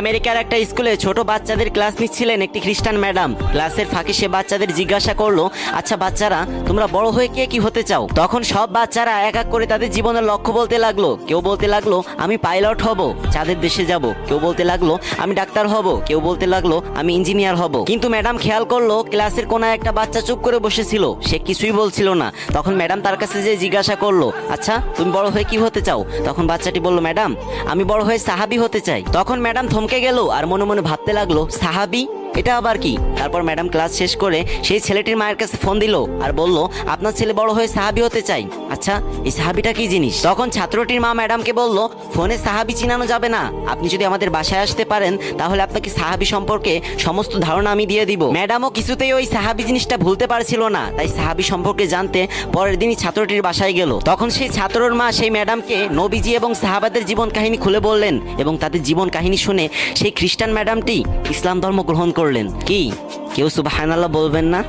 আমেরিকার একটা স্কুলে ছোট বাচ্চাদের ক্লাস নিচ্ছিলেন একটি খ্রিস্টান ম্যাডাম। ক্লাসের ফাঁকে সে বাচ্চাদের জিজ্ঞাসা করলো, আচ্ছা বাচ্চারা, তোমরা বড় হয়ে কে কি হতে চাও? তখন সব বাচ্চারা এক এক করে তাদের জীবনের লক্ষ্য বলতে লাগলো। কেউ বলতে লাগলো আমি পাইলট হব, চাঁদের দেশে যাব। কেউ বলতে লাগলো আমি ডাক্তার হব। কেউ বলতে লাগলো আমি ইঞ্জিনিয়ার হব। কিন্তু ম্যাডাম খেয়াল করলো ক্লাসের কোনায় একটা বাচ্চা চুপ করে বসেছিল, সে কিছুই বলছিল না। তখন ম্যাডাম তার কাছে যে জিজ্ঞাসা করলো, আচ্ছা তুমি বড় হয়ে কি হতে চাও? তখন বাচ্চাটি বলল, ম্যাডাম আমি বড় হয়ে সাহাবী হতে চাই। তখন ম্যাডাম থমকে গেল আর মনে মনে ভাবতে লাগলো, সাহাবী, এটা আবার কি? তারপর ম্যাডাম ক্লাস শেষ করে সেই ছেলেটির মায়ের কাছে ফোন দিল আর বলল, আপনার ছেলে বড় হয়ে সাহাবী হতে চাই। আচ্ছা এই সাহাবীটা কি জিনিস? তখন ছাত্রটির মা ম্যাডামকে বলল, ফোনে সাহাবী চিনানো যাবে না, আপনি যদি আমাদের বাসায় আসতে পারেন তাহলে আপনাকে সাহাবী সম্পর্কে সমস্ত ধারণা আমি দিয়ে দিব। ম্যাডামও কিছুতেই ওই সাহাবী জিনিসটা ভুলতে পারছিল না, তাই সাহাবী সম্পর্কে জানতে পরের দিনই ছাত্রটির বাসায় গেল। তখন সেই ছাত্রর মা সেই ম্যাডামকে নবীজি এবং সাহাবাদের জীবন কাহিনী খুলে বললেন এবং তাদের জীবন কাহিনী শুনে সেই খ্রিস্টান ম্যাডামটি ইসলাম ধর্ম গ্রহণ করলেন। কি কেউ সুবহানাল্লাহ বলবেন না?